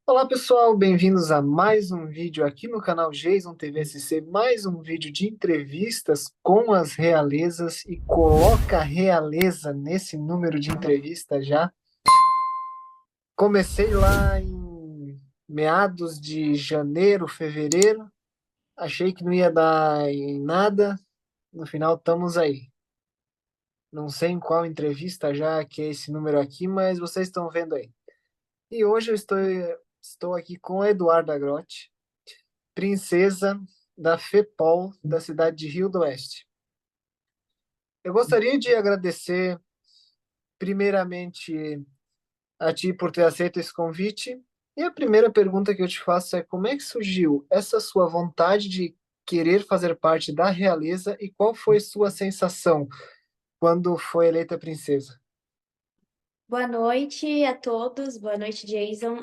Olá pessoal, bem-vindos a mais um vídeo aqui no canal Jason TVSC, mais um vídeo de entrevistas com as realezas e coloca a realeza nesse número de entrevistas já. Comecei lá em meados de janeiro, fevereiro, achei que não ia dar em nada, no final estamos aí. Não sei em qual entrevista já que é esse número aqui, mas vocês estão vendo aí. E hoje eu estou aqui com a Eduarda Grotti, princesa da FEPOL da cidade de Rio do Oeste. Eu gostaria de agradecer, primeiramente, a ti por ter aceito esse convite. E a primeira pergunta que eu te faço é: como é que surgiu essa sua vontade de querer fazer parte da realeza e qual foi sua sensação quando foi eleita princesa? Boa noite a todos, boa noite, Jason.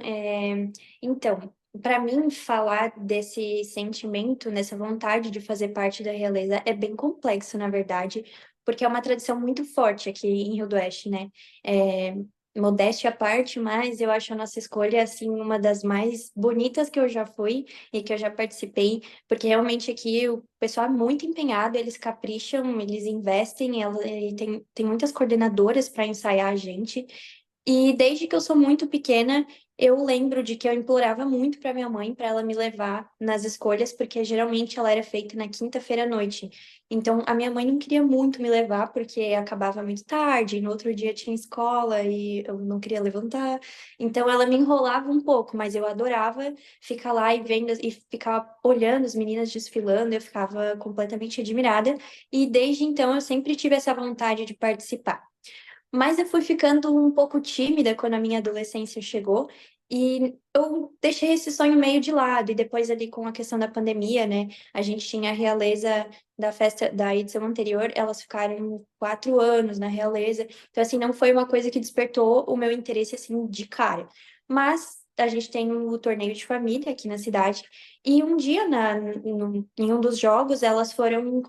Então, para mim, falar desse sentimento, nessa vontade de fazer parte da realeza é bem complexo, na verdade, porque é uma tradição muito forte aqui em Rio do Oeste, né? É, Modéstia à parte, mas eu acho a nossa escolha, assim, uma das mais bonitas que eu já fui e que eu já participei, porque realmente aqui o pessoal é muito empenhado, eles capricham, eles investem, e tem muitas coordenadoras para ensaiar a gente. E desde que eu sou muito pequena, eu lembro de que eu implorava muito para minha mãe para ela me levar nas escolhas, porque geralmente ela era feita na quinta-feira à noite. Então a minha mãe não queria muito me levar porque acabava muito tarde, e no outro dia tinha escola e eu não queria levantar. Então ela me enrolava um pouco, mas eu adorava ficar lá e vendo e ficar olhando as meninas desfilando, eu ficava completamente admirada. E desde então eu sempre tive essa vontade de participar. Mas eu fui ficando um pouco tímida quando a minha adolescência chegou e eu deixei esse sonho meio de lado. E depois ali com a questão da pandemia, né? A gente tinha a realeza da festa da edição anterior, elas ficaram 4 anos na realeza. Então, assim, não foi uma coisa que despertou o meu interesse, assim, de cara. Mas a gente tem o torneio de família aqui na cidade. E um dia, em um dos jogos, elas foram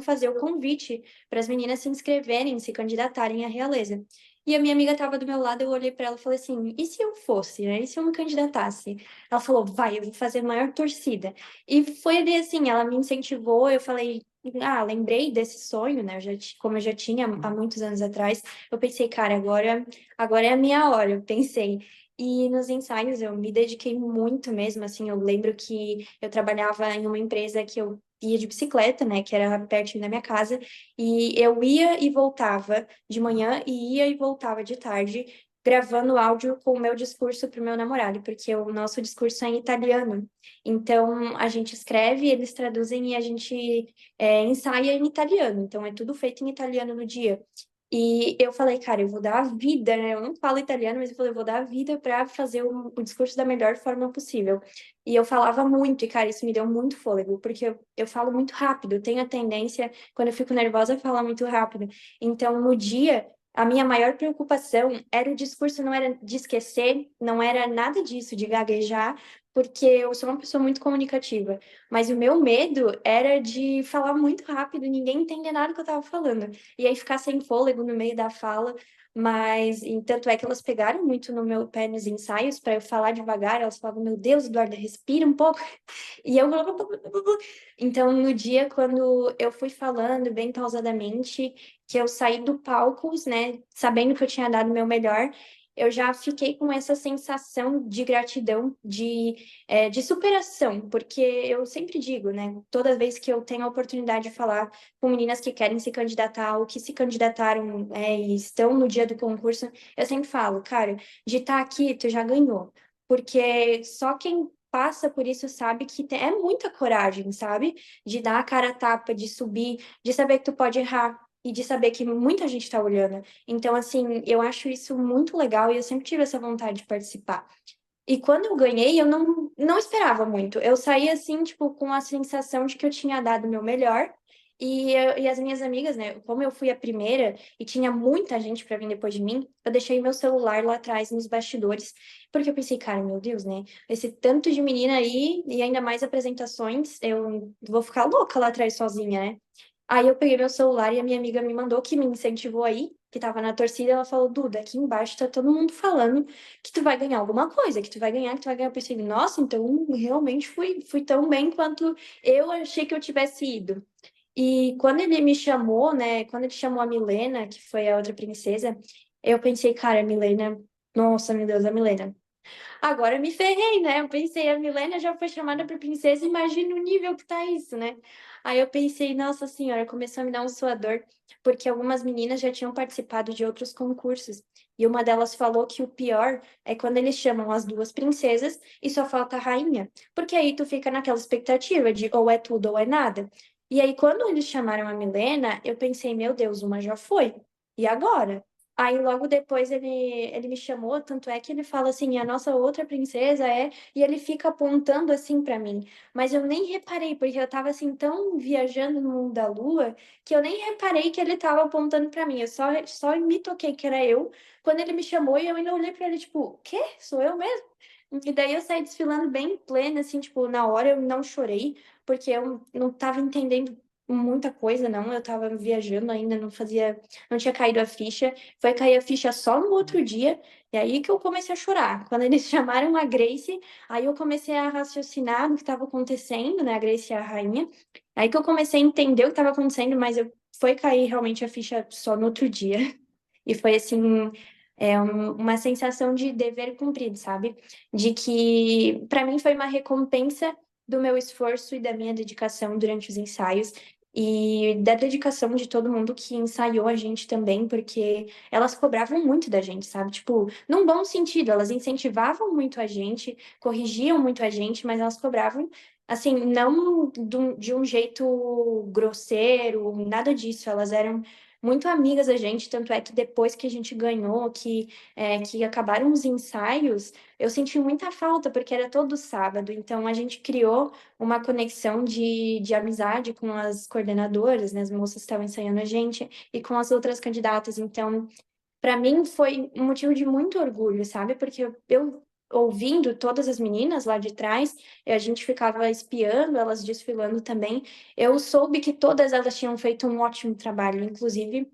fazer o convite para as meninas se inscreverem, se candidatarem à realeza. E a minha amiga estava do meu lado, eu olhei para ela e falei assim: e se eu fosse, né? E se eu me candidatasse? Ela falou: vai, eu vou fazer a maior torcida. E foi ali assim, ela me incentivou, eu falei. Ah, lembrei desse sonho, né? Como eu já tinha há muitos anos atrás, eu pensei, cara, agora é a minha hora, eu pensei. E nos ensaios eu me dediquei muito mesmo, assim, eu lembro que eu trabalhava em uma empresa que eu ia de bicicleta, né, que era pertinho da minha casa, e eu ia e voltava de manhã e ia e voltava de tarde, gravando áudio com o meu discurso para o meu namorado, porque o nosso discurso é em italiano. Então, a gente escreve, eles traduzem e a gente ensaia em italiano. Então, é tudo feito em italiano no dia. E eu falei, cara, eu vou dar a vida, né? Eu não falo italiano, mas eu falei, eu vou dar a vida para fazer o discurso da melhor forma possível. E eu falava muito, e cara, isso me deu muito fôlego, porque eu falo muito rápido, eu tenho a tendência, quando eu fico nervosa, a falar muito rápido. Então, no dia, a minha maior preocupação era o discurso, não era de esquecer, não era nada disso, de gaguejar, porque eu sou uma pessoa muito comunicativa. Mas o meu medo era de falar muito rápido e ninguém entender nada que eu estava falando. E aí ficar sem fôlego no meio da fala. Mas, tanto é que elas pegaram muito no meu pé nos ensaios para eu falar devagar. Elas falavam, meu Deus, Eduarda, respira um pouco. E eu. Então, no dia, quando eu fui falando bem pausadamente, que eu saí do palco, né, sabendo que eu tinha dado o meu melhor, eu já fiquei com essa sensação de gratidão, de superação, porque eu sempre digo, né, toda vez que eu tenho a oportunidade de falar com meninas que querem se candidatar ou que se candidataram, e estão no dia do concurso, eu sempre falo, cara, de estar aqui, tu já ganhou. Porque só quem passa por isso sabe que é muita coragem, sabe? De dar a cara a tapa, de subir, de saber que tu pode errar e de saber que muita gente tá olhando. Então, assim, eu acho isso muito legal e eu sempre tive essa vontade de participar. E quando eu ganhei, eu não esperava muito. Eu saí assim, tipo, com a sensação de que eu tinha dado o meu melhor. E as minhas amigas, né? Como eu fui a primeira e tinha muita gente para vir depois de mim, eu deixei meu celular lá atrás nos bastidores, porque eu pensei, cara, meu Deus, né? Esse tanto de menina aí e ainda mais apresentações, eu vou ficar louca lá atrás sozinha, né? Aí eu peguei meu celular e a minha amiga me mandou, que me incentivou aí, que tava na torcida, ela falou, Duda, aqui embaixo tá todo mundo falando que tu vai ganhar alguma coisa, que tu vai ganhar, que tu vai ganhar. Eu pensei, nossa, então realmente fui tão bem quanto eu achei que eu tivesse ido. E quando ele me chamou, né, quando ele chamou a Milena, que foi a outra princesa, eu pensei, cara, a Milena, nossa, meu Deus, a Milena. Agora eu me ferrei, né? Eu pensei, a Milena já foi chamada para princesa, imagina o nível que tá isso, né? Aí eu pensei, nossa senhora, começou a me dar um suador, porque algumas meninas já tinham participado de outros concursos. E uma delas falou que o pior é quando eles chamam as duas princesas e só falta a rainha. Porque aí tu fica naquela expectativa de ou é tudo ou é nada. E aí, quando eles chamaram a Milena, eu pensei, meu Deus, uma já foi. E agora? Aí logo depois ele me chamou, tanto é que ele fala assim, a nossa outra princesa é, e ele fica apontando assim pra mim. Mas eu nem reparei, porque eu tava assim tão viajando no mundo da lua, que eu nem reparei que ele tava apontando pra mim. Eu só me toquei que era eu quando ele me chamou e eu ainda olhei pra ele tipo, quê? Sou eu mesmo? E daí eu saí desfilando bem plena, assim, tipo, na hora eu não chorei, porque eu não tava entendendo muita coisa, não. Eu tava viajando ainda, não tinha caído a ficha. Foi cair a ficha só no outro dia, e aí que eu comecei a chorar. Quando eles chamaram a Grace, aí eu comecei a raciocinar no que estava acontecendo, né? A Grace é a rainha. Aí que eu comecei a entender o que estava acontecendo, mas foi cair realmente a ficha só no outro dia. E foi assim, uma sensação de dever cumprido, sabe? De que para mim foi uma recompensa do meu esforço e da minha dedicação durante os ensaios. E da dedicação de todo mundo que ensaiou a gente também, porque elas cobravam muito da gente, sabe? Tipo, num bom sentido, elas incentivavam muito a gente, corrigiam muito a gente, mas elas cobravam, assim, não de um jeito grosseiro, nada disso. Elas eram muito amigas da gente, tanto é que depois que a gente ganhou, que acabaram os ensaios, eu senti muita falta, porque era todo sábado, então a gente criou uma conexão de amizade com as coordenadoras, né, as moças que estavam ensaiando a gente, e com as outras candidatas, então para mim foi um motivo de muito orgulho, sabe? Porque eu ouvindo todas as meninas lá de trás, e a gente ficava espiando elas desfilando também. Eu soube que todas elas tinham feito um ótimo trabalho, inclusive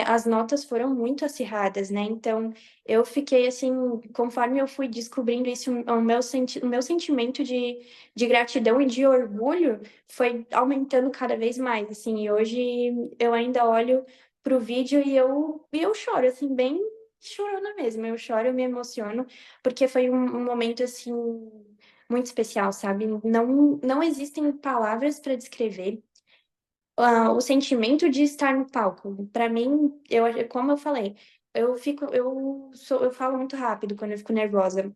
as notas foram muito acirradas, né? Então eu fiquei assim, conforme eu fui descobrindo isso, o meu sentimento de gratidão e de orgulho foi aumentando cada vez mais, assim, e hoje eu ainda olho pro vídeo e eu choro, assim, bem chorona mesmo. Eu choro, eu me emociono, porque foi um momento, assim, muito especial, sabe? Não existem palavras para descrever o sentimento de estar no palco. Para mim, como eu falei, eu falo muito rápido quando eu fico nervosa.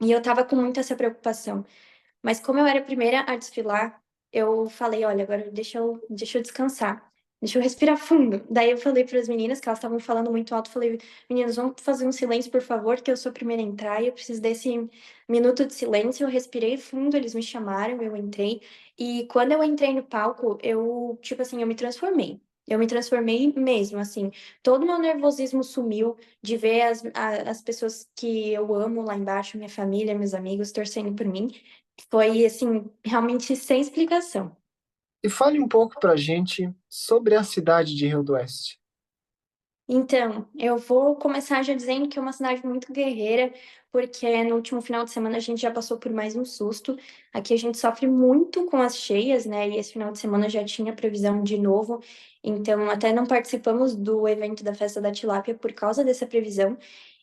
E eu tava com muita essa preocupação. Mas como eu era a primeira a desfilar, eu falei, olha, agora deixa eu descansar. Deixa eu respirar fundo. Daí eu falei para as meninas, que elas estavam falando muito alto, falei, meninas, vamos fazer um silêncio, por favor, que eu sou a primeira a entrar e eu preciso desse minuto de silêncio. Eu respirei fundo, eles me chamaram, eu entrei. E quando eu entrei no palco, tipo assim, eu me transformei. Eu me transformei mesmo, assim. Todo o meu nervosismo sumiu de ver as pessoas que eu amo lá embaixo, minha família, meus amigos, torcendo por mim. Foi, assim, realmente sem explicação. E fale um pouco pra gente sobre a cidade de Rio do Oeste. Então, eu vou começar já dizendo que é uma cidade muito guerreira, porque no último final de semana a gente já passou por mais um susto. Aqui a gente sofre muito com as cheias, né? E esse final de semana já tinha previsão de novo. Então, até não participamos do evento da Festa da Tilápia por causa dessa previsão.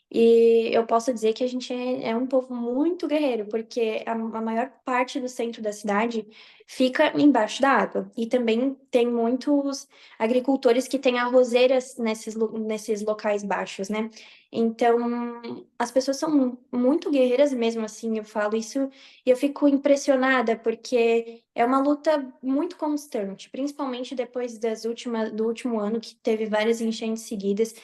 E eu posso dizer que a gente é um povo muito guerreiro, porque a maior parte do centro da cidade fica embaixo da água. E também tem muitos agricultores que têm arrozeiras nesses locais baixos, né? Então, as pessoas são muito guerreiras mesmo, assim, eu falo isso e eu fico impressionada, porque é uma luta muito constante, principalmente depois do último ano, que teve várias enchentes seguidas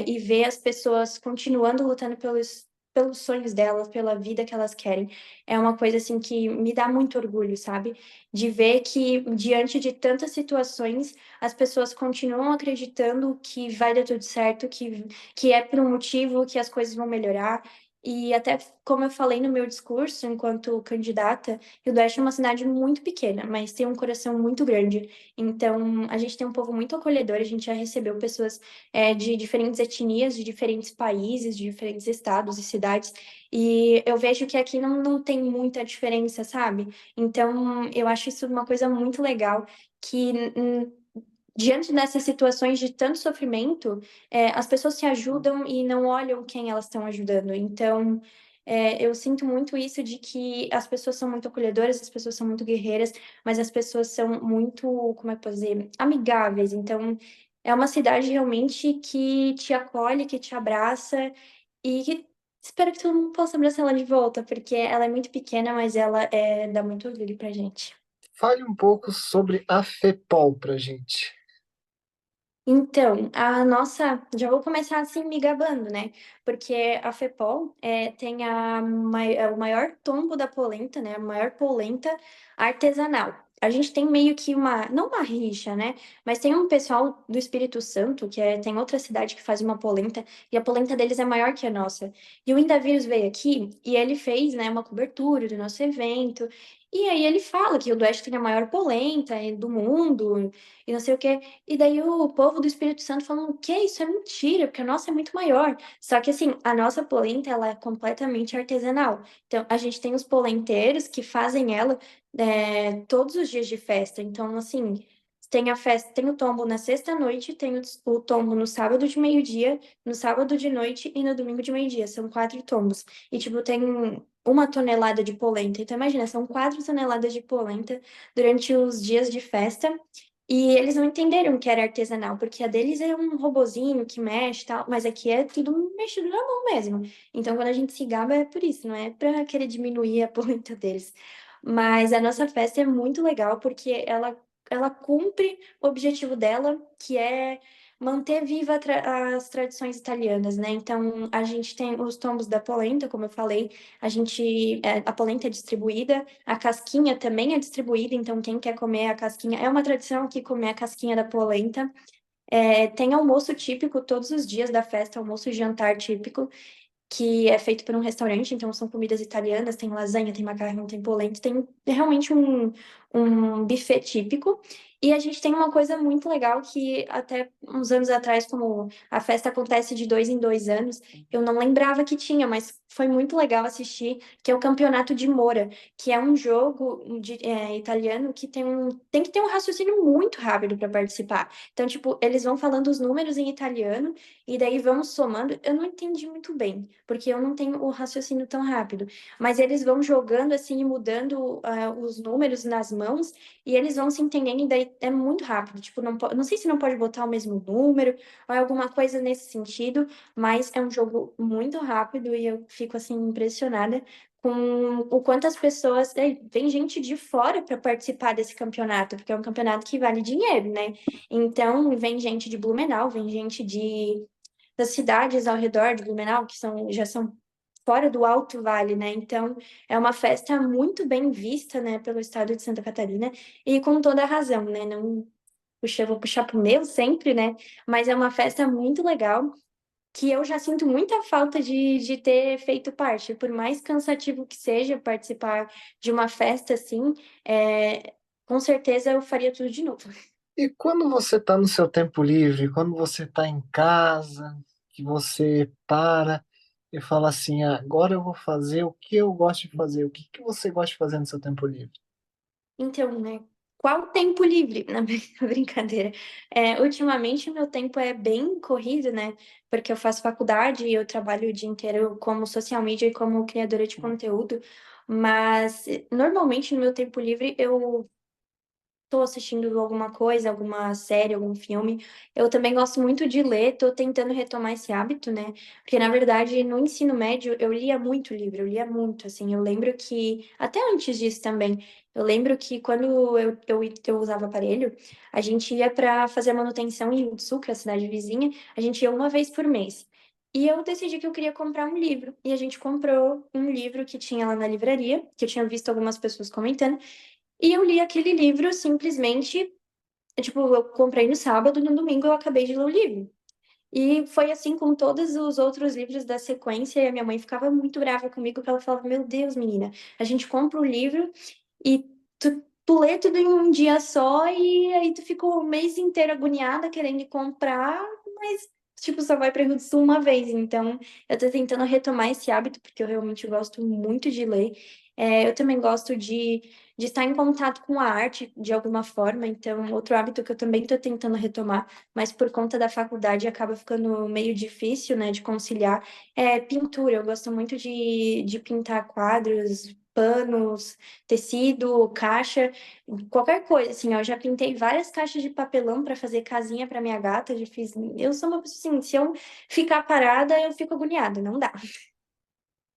e ver as pessoas continuando lutando pelos sonhos delas, pela vida que elas querem, é uma coisa assim que me dá muito orgulho, sabe? De ver que diante de tantas situações, as pessoas continuam acreditando que vai dar tudo certo, que é por um motivo, que as coisas vão melhorar. E até como eu falei no meu discurso, enquanto candidata, Rio do Oeste é uma cidade muito pequena, mas tem um coração muito grande. Então, a gente tem um povo muito acolhedor, a gente já recebeu pessoas de diferentes etnias, de diferentes países, de diferentes estados e cidades. E eu vejo que aqui não tem muita diferença, sabe? Então, eu acho isso uma coisa muito legal, que diante dessas situações de tanto sofrimento, as pessoas se ajudam e não olham quem elas estão ajudando. Então, eu sinto muito isso de que as pessoas são muito acolhedoras, as pessoas são muito guerreiras, mas as pessoas são muito, como é que eu posso dizer, amigáveis. Então, é uma cidade realmente que te acolhe, que te abraça e que espero que todo mundo possa abraçar ela de volta, porque ela é muito pequena, mas ela dá muito orgulho pra gente. Fale um pouco sobre a FEPOL pra gente. Então, a nossa, já vou começar assim me gabando, né? Porque a FEPOL tem o maior tombo da polenta, né? A maior polenta artesanal. A gente tem meio que não uma rixa, né? Mas tem um pessoal do Espírito Santo, tem outra cidade que faz uma polenta, e a polenta deles é maior que a nossa. E o Indavírus veio aqui e ele fez, né, uma cobertura do nosso evento. E aí ele fala que o Oeste tem a maior polenta do mundo, e não sei o quê. E daí o povo do Espírito Santo falando, o quê? Isso é mentira, porque a nossa é muito maior. Só que assim, a nossa polenta, ela é completamente artesanal. Então, a gente tem os polenteiros que fazem ela todos os dias de festa. Então, assim, tem a festa, tem o tombo na sexta-noite, tem o tombo no sábado de meio-dia, no sábado de noite e no domingo de meio-dia. São 4 tombos. E, tipo, tem 1 tonelada de polenta. Então, imagina, são 4 toneladas de polenta durante os dias de festa. E eles não entenderam que era artesanal, porque a deles é um robozinho que mexe e tal, mas aqui é tudo mexido na mão mesmo. Então, quando a gente se gaba, é por isso, não é para querer diminuir a polenta deles. Mas a nossa festa é muito legal, porque ela cumpre o objetivo dela, que é manter viva as tradições italianas, né? Então, a gente tem os tombos da polenta, como eu falei, a polenta é distribuída, a casquinha também é distribuída, então quem quer comer a casquinha, é uma tradição aqui comer a casquinha da polenta. Tem almoço típico todos os dias da festa, almoço e jantar típico, que é feito por um restaurante, então são comidas italianas, tem lasanha, tem macarrão, tem polenta, tem realmente um buffet típico. E a gente tem uma coisa muito legal que até uns anos atrás, como a festa acontece de 2 em 2 anos, eu não lembrava que tinha, mas foi muito legal assistir, que é o Campeonato de Moura, que é um jogo italiano que tem que ter um raciocínio muito rápido para participar. Então, tipo, eles vão falando os números em italiano e daí vão somando. Eu não entendi muito bem, porque eu não tenho o raciocínio tão rápido. Mas eles vão jogando assim e mudando os números nas mãos e eles vão se entendendo, e daí é muito rápido. Tipo, não sei se não pode botar o mesmo número ou alguma coisa nesse sentido, mas é um jogo muito rápido e eu fico assim impressionada com o quanto as pessoas. Vem gente de fora para participar desse campeonato, porque é um campeonato que vale dinheiro, né? Então, vem gente de Blumenau, vem gente das cidades ao redor de Blumenau, já são fora do Alto Vale, né? Então, é uma festa muito bem vista, né, pelo estado de Santa Catarina, e com toda a razão, né? Não vou puxar pro meu sempre, né? Mas é uma festa muito legal, que eu já sinto muita falta de ter feito parte. Por mais cansativo que seja participar de uma festa assim, com certeza eu faria tudo de novo. E quando você está no seu tempo livre, quando você está em casa, que você para e fala assim, "Ah, agora eu vou fazer o que eu gosto de fazer. O que que você gosta de fazer no seu tempo livre?" Então, né? Qual tempo livre? Na brincadeira. Ultimamente, o meu tempo é bem corrido, né? Porque eu faço faculdade e eu trabalho o dia inteiro como social media e como criadora de conteúdo. Mas, normalmente, no meu tempo livre, eu tô assistindo alguma coisa, alguma série, algum filme. Eu também gosto muito de ler, tô tentando retomar esse hábito, né? Porque, na verdade, no ensino médio, eu lia muito livro, eu lia muito, assim. Eu lembro que, até antes disso também, eu lembro que quando eu usava aparelho, a gente ia para fazer a manutenção em Sul, que é a cidade vizinha, a gente ia uma vez por mês. E eu decidi que eu queria comprar um livro. E a gente comprou um livro que tinha lá na livraria, que eu tinha visto algumas pessoas comentando. E eu li aquele livro simplesmente, tipo, eu comprei no sábado, no domingo eu acabei de ler o livro. E foi assim com todos os outros livros da sequência, e a minha mãe ficava muito brava comigo, porque ela falava, meu Deus, menina, a gente compra o livro e tu lê tudo em um dia só, e aí tu ficou um mês inteiro agoniada querendo comprar, mas, tipo, só vai pra Rio do Sul uma vez. Então, eu tô tentando retomar esse hábito, porque eu realmente gosto muito de ler. Eu também gosto de estar em contato com a arte de alguma forma, então, outro hábito que eu também tô tentando retomar, mas por conta da faculdade acaba ficando meio difícil, né, de conciliar, é pintura. Eu gosto muito de pintar quadros, panos, tecido, caixa, qualquer coisa, assim, ó, eu já pintei várias caixas de papelão para fazer casinha para minha gata, já fiz, eu sou uma pessoa assim, se eu ficar parada, eu fico agoniada, não dá.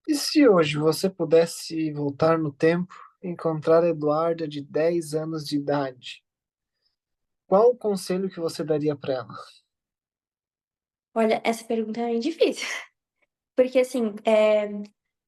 E se hoje você pudesse voltar no tempo e encontrar a Eduarda de 10 anos de idade, qual o conselho que você daria para ela? Olha, essa pergunta é bem difícil, porque assim,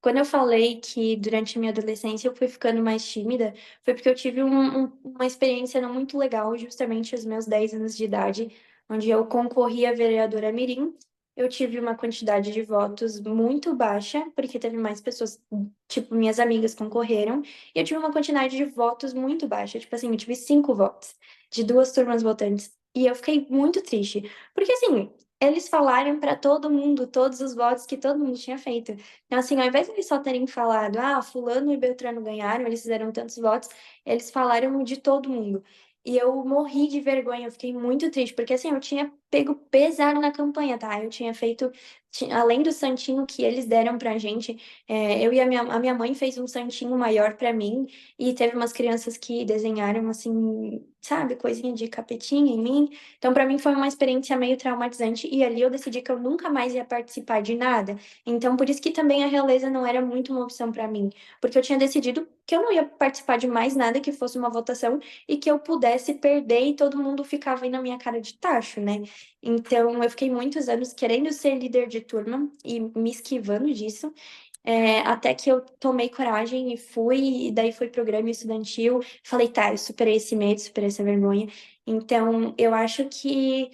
quando eu falei que durante a minha adolescência eu fui ficando mais tímida, foi porque eu tive uma experiência não muito legal, justamente aos meus 10 anos de idade, onde eu concorri a vereadora Mirim. Eu tive uma quantidade de votos muito baixa, porque teve mais pessoas, tipo, minhas amigas concorreram, e eu tive uma quantidade de votos muito baixa, tipo assim, eu tive 5 votos de duas turmas votantes. E eu fiquei muito triste, porque assim, eles falaram para todo mundo todos os votos que todo mundo tinha feito. Então, assim, ao invés de eles só terem falado, ah, Fulano e Beltrano ganharam, eles fizeram tantos votos, eles falaram de todo mundo. E eu morri de vergonha, eu fiquei muito triste, porque assim, eu tinha pego pesado na campanha, tá? Eu tinha feito, além do santinho que eles deram pra gente, eu e a minha mãe fez um santinho maior pra mim, e teve umas crianças que desenharam, assim, sabe, coisinha de capetinha em mim. Então, pra mim foi uma experiência meio traumatizante, e ali eu decidi que eu nunca mais ia participar de nada. Então, por isso que também a realeza não era muito uma opção para mim, porque eu tinha decidido que eu não ia participar de mais nada que fosse uma votação e que eu pudesse perder e todo mundo ficava aí na minha cara de tacho, né? Então, eu fiquei muitos anos querendo ser líder de turma e me esquivando disso, até que eu tomei coragem e fui, e daí fui programa estudantil, falei, tá, eu superei esse medo, superei essa vergonha. Então, eu acho que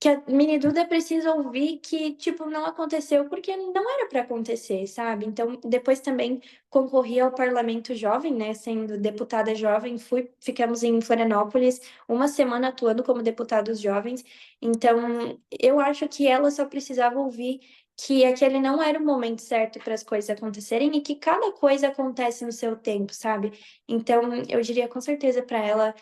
a mini Duda precisa ouvir que, tipo, não aconteceu porque não era para acontecer, sabe? Então, depois também concorri ao Parlamento Jovem, né? Sendo deputada jovem, ficamos em Florianópolis uma semana atuando como deputados jovens. Então, eu acho que ela só precisava ouvir que aquele não era o momento certo para as coisas acontecerem e que cada coisa acontece no seu tempo, sabe? Então, eu diria com certeza para ela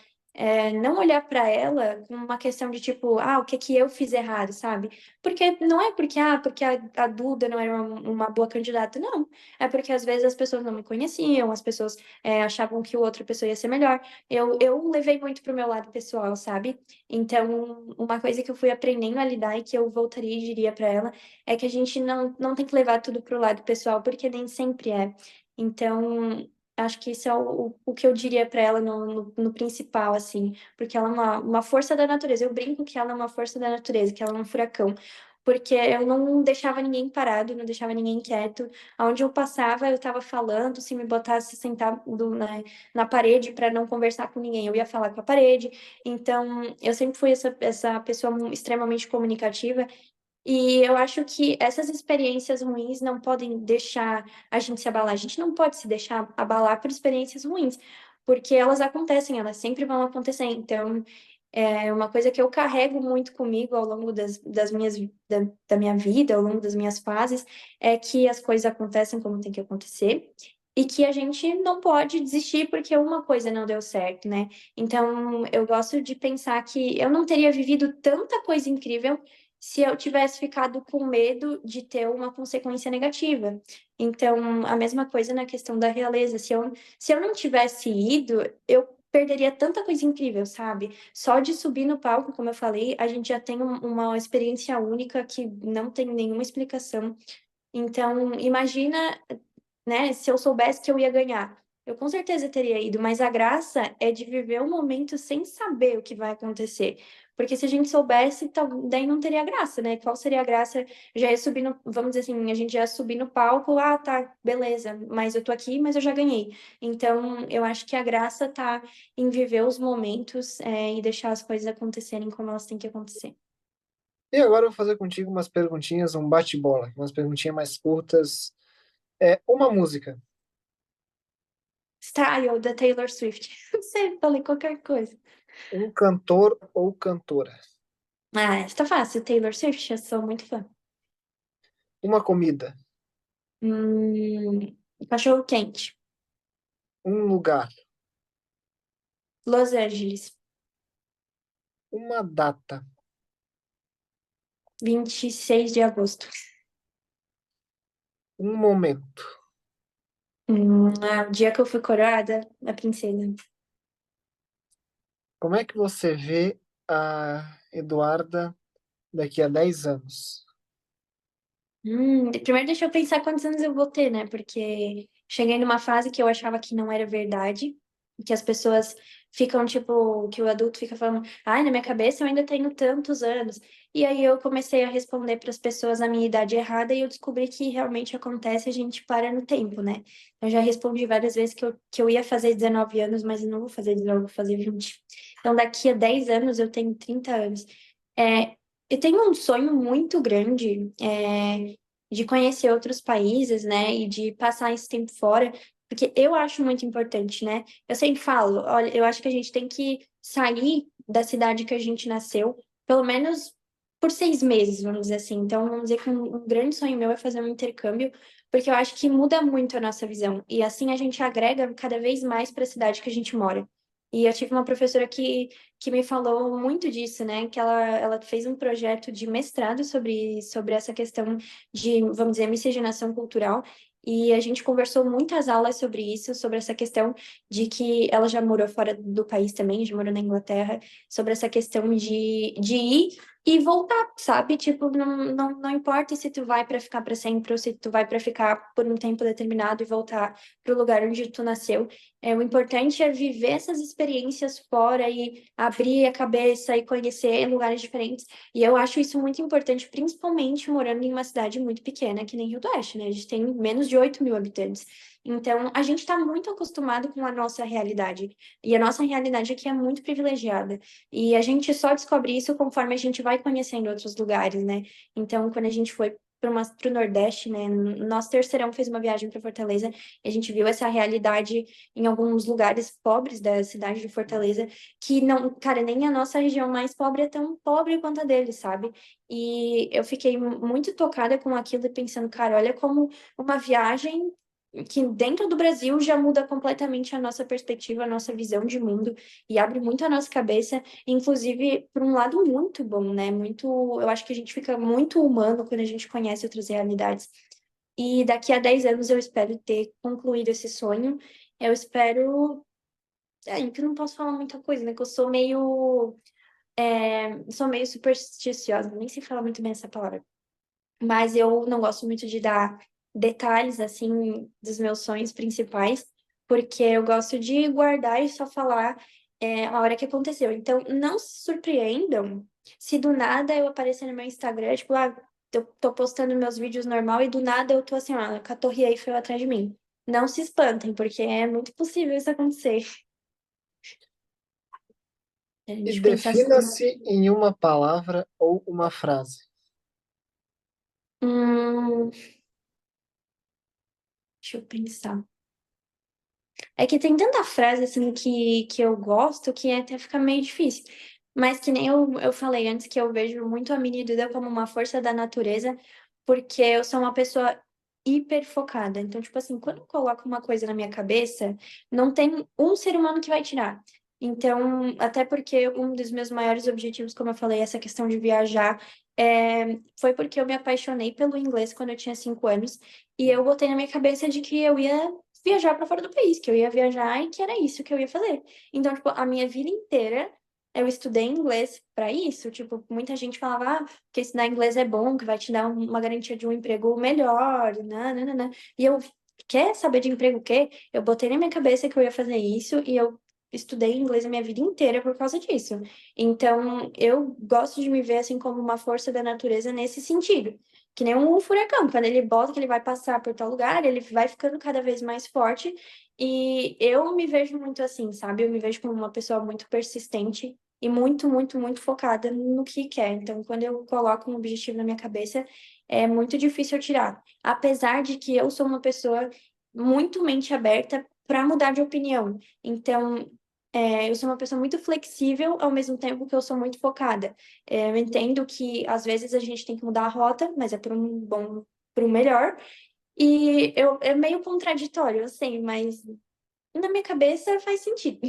não olhar para ela com uma questão de tipo, ah, o que que eu fiz errado, sabe? Porque não é porque a Duda não era uma boa candidata, não. É porque às vezes as pessoas não me conheciam, as pessoas achavam que o outra pessoa ia ser melhor. Eu levei muito pro meu lado pessoal, sabe? Então, uma coisa que eu fui aprendendo a lidar e que eu voltaria e diria para ela é que a gente não tem que levar tudo pro lado pessoal, porque nem sempre é. Então, acho que isso é o que eu diria para ela no principal, assim, porque ela é uma força da natureza. Eu brinco que ela é uma força da natureza, que ela é um furacão, porque eu não deixava ninguém parado, não deixava ninguém quieto. Aonde eu passava, eu estava falando. Se me botasse sentar na parede para não conversar com ninguém, eu ia falar com a parede. Então, eu sempre fui essa pessoa extremamente comunicativa. E eu acho que essas experiências ruins não podem deixar a gente se abalar. A gente não pode se deixar abalar por experiências ruins, porque elas acontecem, elas sempre vão acontecer. Então, é uma coisa que eu carrego muito comigo ao longo das da minha vida, ao longo das minhas fases, é que as coisas acontecem como tem que acontecer. E que a gente não pode desistir porque uma coisa não deu certo, né? Então, eu gosto de pensar que eu não teria vivido tanta coisa incrível se eu tivesse ficado com medo de ter uma consequência negativa. Então, a mesma coisa na questão da realeza. Se eu não tivesse ido, eu perderia tanta coisa incrível, sabe? Só de subir no palco, como eu falei, a gente já tem uma experiência única que não tem nenhuma explicação. Então, imagina, né? Se eu soubesse que eu ia ganhar, eu com certeza teria ido, mas a graça é de viver o momento sem saber o que vai acontecer. Porque se a gente soubesse, daí não teria graça, né? Qual seria a graça? Já ia subir no, vamos dizer assim, a gente já ia subir no palco, ah, tá, beleza, mas eu tô aqui, mas eu já ganhei. Então, eu acho que a graça tá em viver os momentos, e deixar as coisas acontecerem como elas têm que acontecer. E agora eu vou fazer contigo umas perguntinhas, um bate-bola, umas perguntinhas mais curtas. Uma música, Style, da Taylor Swift. Não sei, falei qualquer coisa. um cantor ou cantora, Ah, está fácil. Taylor Swift, eu sou muito fã. uma comida, Cachorro quente. um lugar, Los Angeles. uma data, 26 de agosto. um momento. O dia que eu fui coroada, a princesa. Como é que você vê a Eduarda daqui a 10 anos? Primeiro deixa eu pensar quantos anos eu vou ter, né? Porque cheguei numa fase que eu achava que não era verdade, que as pessoas ficam, tipo, que o adulto fica falando, ai, na minha cabeça eu ainda tenho tantos anos. E aí eu comecei a responder para as pessoas a minha idade errada e eu descobri que realmente acontece, a gente para no tempo, né? Eu já respondi várias vezes que eu ia fazer 19 anos, mas eu não vou fazer 19, vou fazer 20. Então daqui a 10 anos eu tenho 30 anos. É, eu tenho um sonho muito grande, de conhecer outros países, né, e de passar esse tempo fora, porque eu acho muito importante, né? Eu sempre falo, olha, eu acho que a gente tem que sair da cidade que a gente nasceu, pelo menos por 6 meses, vamos dizer assim. Então, vamos dizer que um grande sonho meu é fazer um intercâmbio, porque eu acho que muda muito a nossa visão, e assim a gente agrega cada vez mais para a cidade que a gente mora. E eu tive uma professora que me falou muito disso, né? Que ela fez um projeto de mestrado sobre essa questão de, vamos dizer, miscigenação cultural. E a gente conversou muitas aulas sobre isso, sobre essa questão de que ela já morou fora do país também, já morou na Inglaterra, sobre essa questão de ir e voltar, sabe? Tipo, não importa se tu vai para ficar para sempre ou se tu vai para ficar por um tempo determinado e voltar para o lugar onde tu nasceu. O importante é viver essas experiências fora e abrir a cabeça e conhecer lugares diferentes. E eu acho isso muito importante, principalmente morando em uma cidade muito pequena, que nem Rio do Oeste, né? A gente tem menos de 8 mil habitantes. Então, a gente está muito acostumado com a nossa realidade. E a nossa realidade aqui é muito privilegiada. E a gente só descobre isso conforme a gente vai conhecendo outros lugares, né? Então, quando a gente foi para o Nordeste, né? Nosso terceirão fez uma viagem para Fortaleza e a gente viu essa realidade em alguns lugares pobres da cidade de Fortaleza que não, cara, nem a nossa região mais pobre é tão pobre quanto a deles, sabe? E eu fiquei muito tocada com aquilo e pensando, cara, olha como uma viagem que dentro do Brasil já muda completamente a nossa perspectiva, a nossa visão de mundo e abre muito a nossa cabeça, inclusive por um lado muito bom, né? Muito, eu acho que a gente fica muito humano quando a gente conhece outras realidades. E daqui a 10 anos eu espero ter concluído esse sonho. Eu espero que eu não posso falar muita coisa, né? Que eu sou meio supersticiosa, nem sei falar muito bem essa palavra. Mas eu não gosto muito de dar detalhes, assim, dos meus sonhos principais, porque eu gosto de guardar e só falar, a hora que aconteceu. Então, não se surpreendam se do nada eu aparecer no meu Instagram, tipo, eu tô postando meus vídeos normal e do nada eu tô assim, ó, com a Torre Eiffel atrás de mim. Não se espantem, porque é muito possível isso acontecer. E Deixa eu pensar assim. defina-se em uma palavra ou uma frase. Hum, deixa eu pensar. É que tem tanta frase assim que eu gosto que até fica meio difícil. Mas que nem eu falei antes que eu vejo muito a minha Duda como uma força da natureza, porque eu sou uma pessoa hiper focada. Então, tipo assim, quando eu coloco uma coisa na minha cabeça, não tem um ser humano que vai tirar. Então, até porque um dos meus maiores objetivos, como eu falei, essa questão de viajar, foi porque eu me apaixonei pelo inglês quando eu tinha 5 anos, e eu botei na minha cabeça de que eu ia viajar para fora do país, que eu ia viajar e que era isso que eu ia fazer. Então, tipo, a minha vida inteira eu estudei inglês para isso. Tipo, muita gente falava que estudar inglês é bom, que vai te dar uma garantia de um emprego melhor, né. E eu, quer saber de emprego o quê? Eu botei na minha cabeça que eu ia fazer isso e eu estudei inglês a minha vida inteira por causa disso. Então, eu gosto de me ver assim como uma força da natureza nesse sentido. Que nem um furacão, quando ele bota que ele vai passar por tal lugar, ele vai ficando cada vez mais forte. E eu me vejo muito assim, sabe? Eu me vejo como uma pessoa muito persistente e muito, muito, muito focada no que quer. Então, quando eu coloco um objetivo na minha cabeça, é muito difícil eu tirar. Apesar de que eu sou uma pessoa muito mente aberta para mudar de opinião. Então, eu sou uma pessoa muito flexível, ao mesmo tempo que eu sou muito focada. Eu entendo que às vezes a gente tem que mudar a rota, mas é por um bom, por um melhor. E é meio contraditório, eu sei, mas na minha cabeça faz sentido.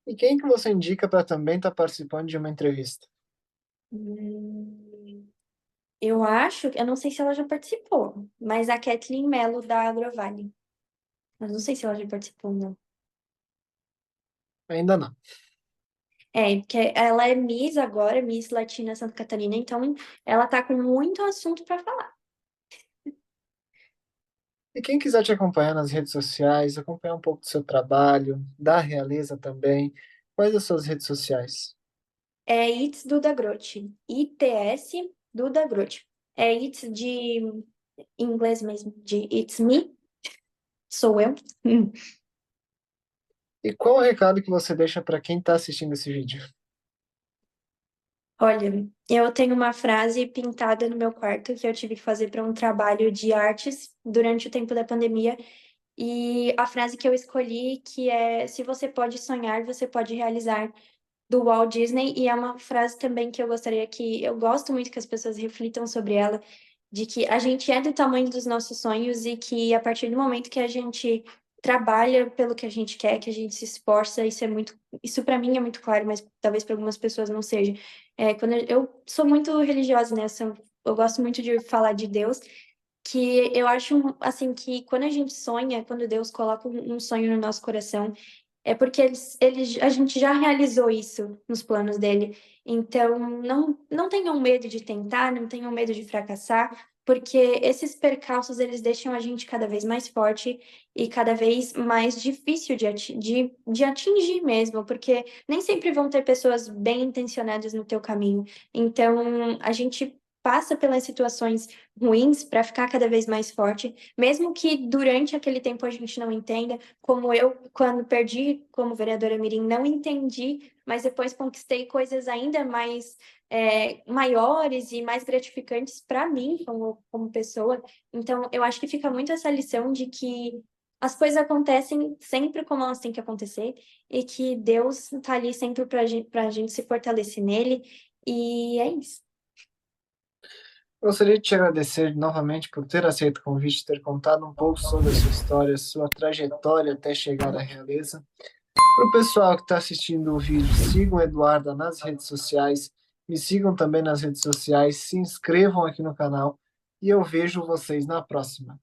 E quem que você indica para também estar participando de uma entrevista? Hum, eu acho, eu não sei se ela já participou, mas a Kathleen Mello da Agrovale. Mas não sei se ela já participou, não. Ainda não. Porque ela é Miss agora, Miss Latina Santa Catarina, então ela tá com muito assunto para falar. E quem quiser te acompanhar nas redes sociais, acompanhar um pouco do seu trabalho, da Realeza também, quais as suas redes sociais? É It's Duda Grotti. ITS Duda Grotti. É It's de em inglês mesmo, de It's Me, sou eu. E qual o recado que você deixa para quem está assistindo esse vídeo? Olha, eu tenho uma frase pintada no meu quarto que eu tive que fazer para um trabalho de artes durante o tempo da pandemia. E a frase que eu escolhi que é: se você pode sonhar, você pode realizar, do Walt Disney. E é uma frase também que eu gostaria que eu gosto muito que as pessoas reflitam sobre ela, de que a gente é do tamanho dos nossos sonhos e que a partir do momento que a gente trabalha pelo que a gente quer, que a gente se esforça, isso para mim é muito claro, mas talvez para algumas pessoas não seja. Quando eu sou muito religiosa, né? Eu gosto muito de falar de Deus, que eu acho assim que quando a gente sonha, quando Deus coloca um sonho no nosso coração, é porque a gente já realizou isso nos planos dele. Então, não tenham medo de tentar, não tenham medo de fracassar, porque esses percalços, eles deixam a gente cada vez mais forte e cada vez mais difícil de atingir mesmo, porque nem sempre vão ter pessoas bem intencionadas no teu caminho. Então, a gente passa pelas situações ruins para ficar cada vez mais forte, mesmo que durante aquele tempo a gente não entenda, como eu, quando perdi como vereadora Mirim, não entendi, mas depois conquistei coisas ainda mais maiores e mais gratificantes para mim como pessoa. Então, eu acho que fica muito essa lição de que as coisas acontecem sempre como elas têm que acontecer e que Deus está ali sempre para a gente se fortalecer nele. E é isso. Gostaria de te agradecer novamente por ter aceito o convite, ter contado um pouco sobre a sua história, sua trajetória até chegar à realeza. Para o pessoal que está assistindo o vídeo, sigam a Eduarda nas redes sociais, me sigam também nas redes sociais, se inscrevam aqui no canal e eu vejo vocês na próxima.